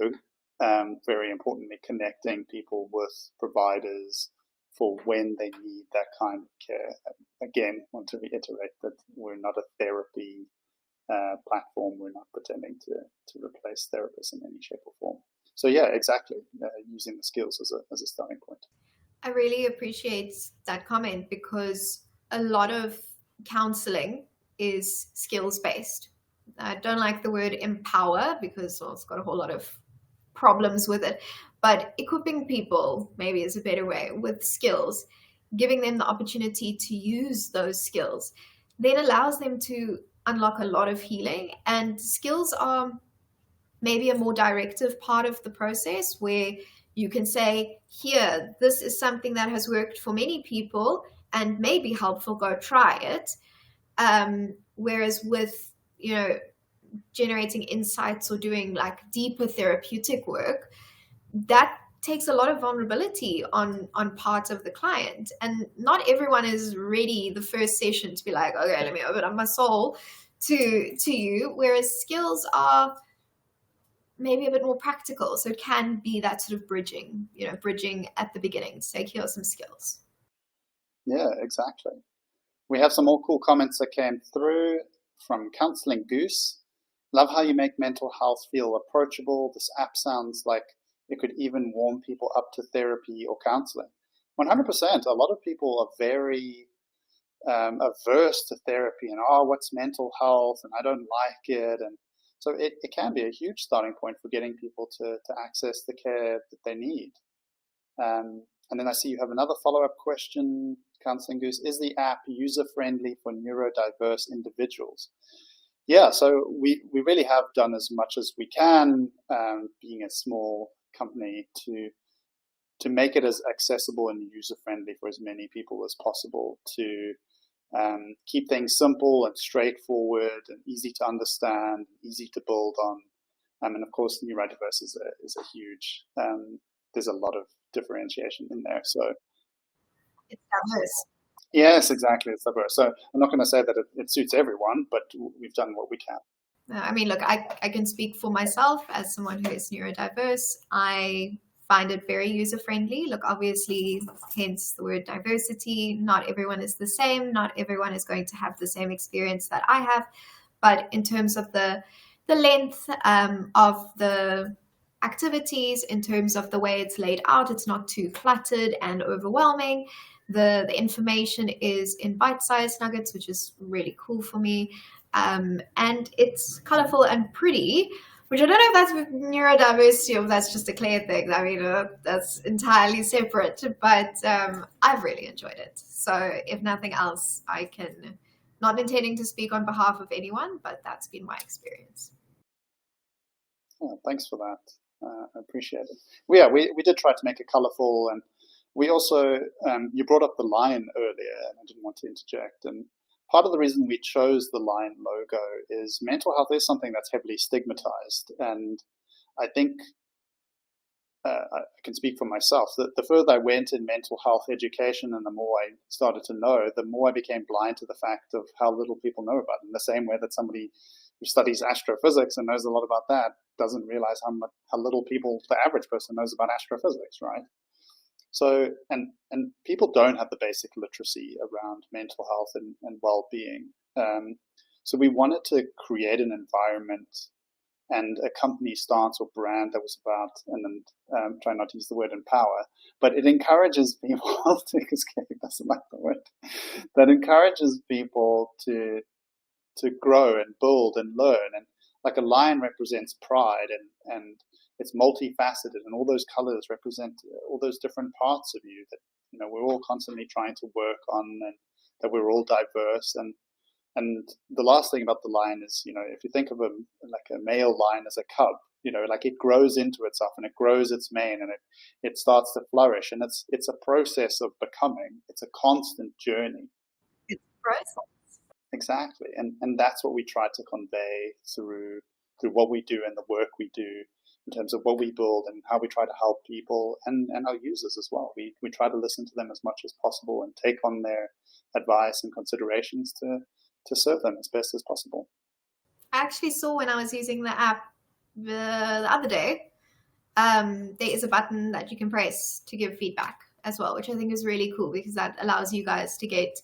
very importantly, connecting people with providers for when they need that kind of care. Again, I want to reiterate that we're not a therapy platform. We're not pretending to replace therapists in any shape or form. So yeah, exactly. Using the skills as a starting point. I really appreciate that comment, because a lot of counseling is skills-based. I don't like the word empower because it's got a whole lot of problems with it, but equipping people maybe is a better way with skills, giving them the opportunity to use those skills, then allows them to unlock a lot of healing. And skills are maybe a more directive part of the process where you can say, here, this is something that has worked for many people and may be helpful, go try it. Whereas with, generating insights or doing like deeper therapeutic work, that takes a lot of vulnerability on part of the client. And not everyone is ready the first session to be like, okay, let me open up my soul to you. Whereas skills are maybe a bit more practical. So it can be that sort of bridging at the beginning to say, here are some skills. Yeah, exactly. We have some more cool comments that came through from Counseling Goose. Love how you make mental health feel approachable. This app sounds like it could even warm people up to therapy or counseling. 100%. A lot of people are very averse to therapy and, what's mental health? And I don't like it. And so it can be a huge starting point for getting people to access the care that they need. And then I see you have another follow-up question, Counseling Goose. Is the app user-friendly for neurodiverse individuals? Yeah, so we really have done as much as we can, being a small company, to make it as accessible and user-friendly for as many people as possible, to keep things simple and straightforward and easy to understand, easy to build on. And of course, neurodiverse is a huge, there's a lot of differentiation in there. So It's diverse. Yes, exactly. It's diverse. So I'm not going to say that it suits everyone, but we've done what we can. I mean, look, I can speak for myself as someone who is neurodiverse. I find it very user-friendly. Look, obviously, hence the word diversity. Not everyone is the same. Not everyone is going to have the same experience that I have. But in terms of the length of the activities, in terms of the way it's laid out, it's not too cluttered and overwhelming. The information is in bite-sized nuggets, which is really cool for me. And it's colorful and pretty, which I don't know if that's with neurodiversity or if that's just a Claire thing. I mean, that's entirely separate, but I've really enjoyed it. So if nothing else, I can, not intending to speak on behalf of anyone, but that's been my experience. Oh, thanks for that. I appreciate it. We did try to make it colorful, and we also, you brought up the lion earlier, and I didn't want to interject. And part of the reason we chose the lion logo is mental health is something that's heavily stigmatized. And I think I can speak for myself, that the further I went in mental health education and the more I started to know, the more I became blind to the fact of how little people know about it. In the same way that somebody who studies astrophysics and knows a lot about that doesn't realize how little people, the average person, knows about astrophysics, right? So, and people don't have the basic literacy around mental health and well-being. So we wanted to create an environment and a company stance or brand that was about, and then try not to use the word empower, but it encourages people to, because Kate doesn't like the word, that encourages people to grow and build and learn. And like a lion represents pride, and it's multifaceted, and all those colors represent all those different parts of you that, we're all constantly trying to work on, and that we're all diverse. And the last thing about the lion is, if you think of a male lion as a cub, like it grows into itself and it grows its mane and it starts to flourish, and it's a process of becoming. It's a constant journey. It's a process. Exactly. And that's what we try to convey through what we do and the work we do, in terms of what we build and how we try to help people and our users as well. We try to listen to them as much as possible and take on their advice and considerations to serve them as best as possible. I actually saw when I was using the app the other day, there is a button that you can press to give feedback as well, which I think is really cool, because that allows you guys to get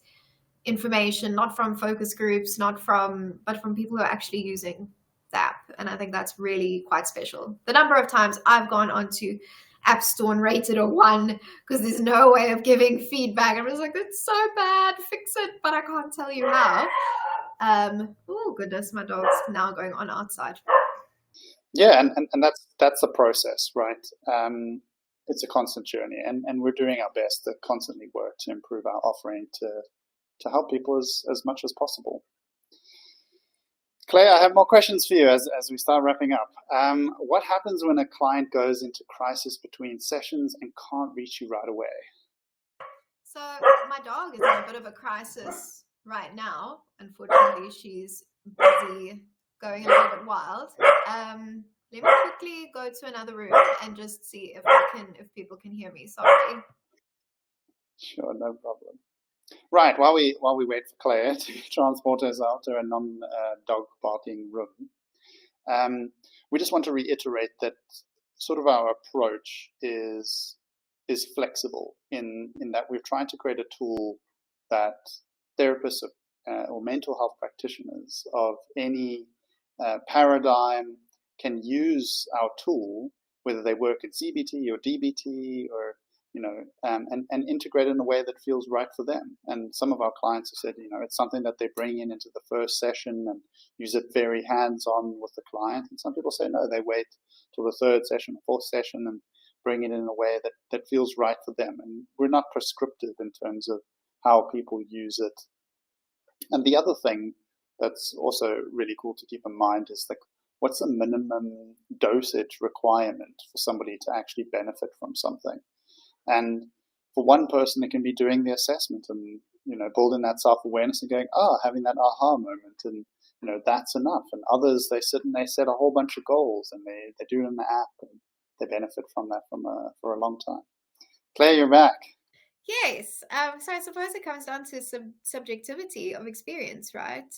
information, not from focus groups, but from people who are actually using the app. And I think that's really quite special. The number of times I've gone onto App Store and rated a 1 because there's no way of giving feedback. I'm just like, that's so bad, fix it, but I can't tell you how. Oh goodness, my dog's now going on outside. Yeah, and that's a process, right? It's a constant journey, and we're doing our best to constantly work to improve our offering to help people as much as possible. Claire, I have more questions for you as we start wrapping up. What happens when a client goes into crisis between sessions and can't reach you right away? So my dog is in a bit of a crisis right now. Unfortunately, she's busy going a little bit wild. Let me quickly go to another room and just see if people can hear me. Sorry. Sure, no problem. Right, while we wait for Claire to transport us out to a non-dog barking room, we just want to reiterate that sort of our approach is flexible in that we're trying to create a tool that therapists or mental health practitioners of any paradigm can use our tool, whether they work at CBT or DBT or and integrate it in a way that feels right for them. And some of our clients have said, it's something that they bring into the first session and use it very hands-on with the client. And some people say, no, they wait till the third session, fourth session, and bring it in a way that feels right for them. And we're not prescriptive in terms of how people use it. And the other thing that's also really cool to keep in mind is what's the minimum dosage requirement for somebody to actually benefit from something? And for one person, it can be doing the assessment and, building that self-awareness and going, having that aha moment. And, that's enough. And others, they sit and they set a whole bunch of goals and they do it in the app and they benefit from that for a long time. Claire, you're back. Yes. So I suppose it comes down to some subjectivity of experience, right?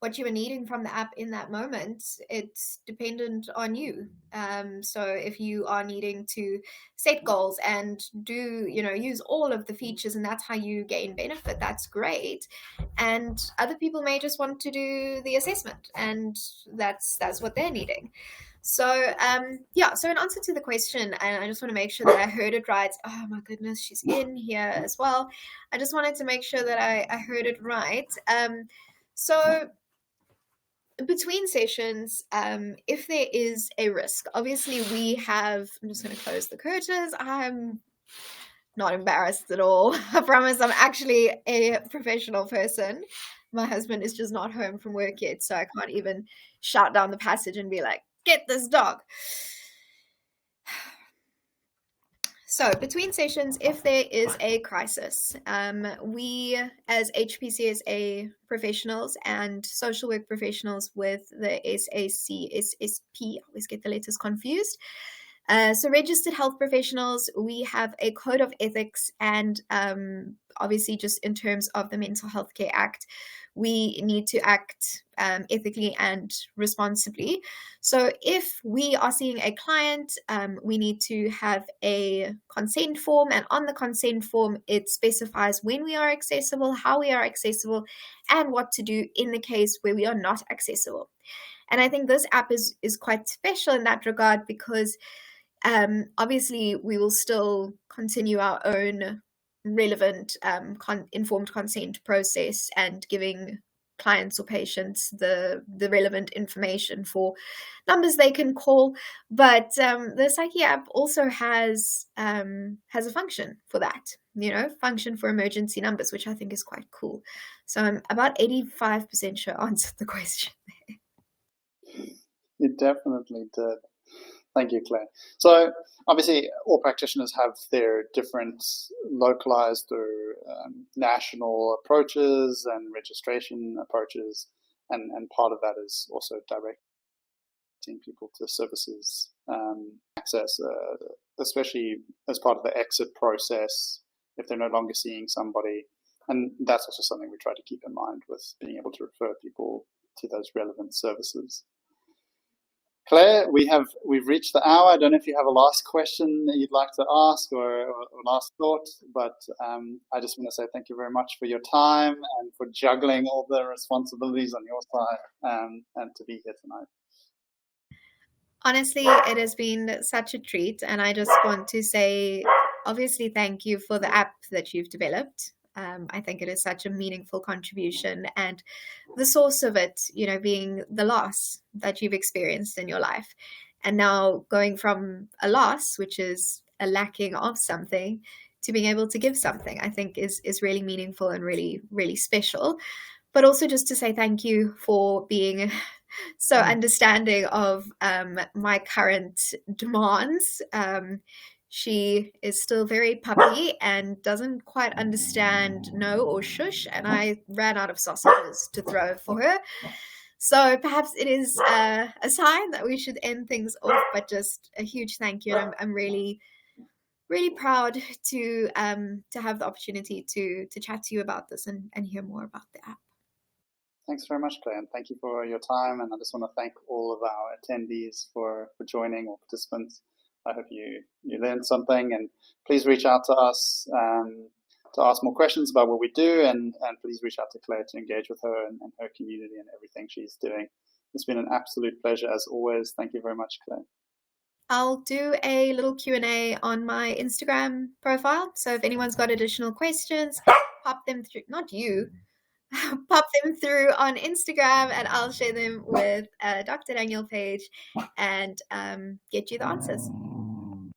What you were needing from the app in that moment, it's dependent on you. So if you are needing to set goals and use all of the features and that's how you gain benefit, that's great. And other people may just want to do the assessment and that's what they're needing. So, so in answer to the question, and I just want to make sure that I heard it right. Oh my goodness, she's in here as well. I just wanted to make sure that I heard it right. So between sessions, if there is a risk, obviously I'm just going to close the curtains. I'm not embarrassed at all. I promise I'm actually a professional person. My husband is just not home from work yet, so I can't even shout down the passage and be like, get this dog. So between sessions, if there is a crisis, we as HPCSA professionals and social work professionals with the SACSSP, I always get the letters confused. So registered health professionals, we have a code of ethics and obviously just in terms of the Mental Health Care Act, we need to act ethically and responsibly. So if we are seeing a client, we need to have a consent form, and on the consent form, it specifies when we are accessible, how we are accessible, and what to do in the case where we are not accessible. And I think this app is quite special in that regard because obviously we will still continue our own relevant informed consent process and giving clients or patients the relevant information for numbers they can call, but the Psyche app also has a function for that, function for emergency numbers, which I think is quite cool. So I'm about 85% sure I answered the question there. You definitely did. Thank you, Claire. So obviously all practitioners have their different localized or national approaches and registration approaches, and part of that is also directing people to services access, especially as part of the exit process if they're no longer seeing somebody. And that's also something we try to keep in mind with being able to refer people to those relevant services. Claire, we've reached the hour. I don't know if you have a last question that you'd like to ask or last thought, but I just want to say thank you very much for your time and for juggling all the responsibilities on your side and to be here tonight. Honestly, it has been such a treat, and I just want to say, obviously, thank you for the app that you've developed. I think it is such a meaningful contribution, and the source of it, being the loss that you've experienced in your life. And now going from a loss, which is a lacking of something, to being able to give something, I think is really meaningful and really, really special. But also just to say thank you for being so understanding of my current demands. She is still very puppy and doesn't quite understand no or shush, and I ran out of sausages to throw for her. So perhaps it is a sign that we should end things off, but just a huge thank you. And I'm really, really proud to have the opportunity to chat to you about this and hear more about the app. Thanks very much, Claire, and thank you for your time. And I just want to thank all of our attendees for joining, or participants. I hope you learned something, and please reach out to us to ask more questions about what we do, and please reach out to Claire to engage with her and her community and everything she's doing. It's been an absolute pleasure as always. Thank you very much, Claire. I'll do a little Q&A on my Instagram profile. So if anyone's got additional questions, pop them through, not you, pop them through on Instagram, and I'll share them with Dr. Daniel Page and get you the answers.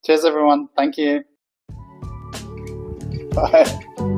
Cheers, everyone. Thank you. Bye.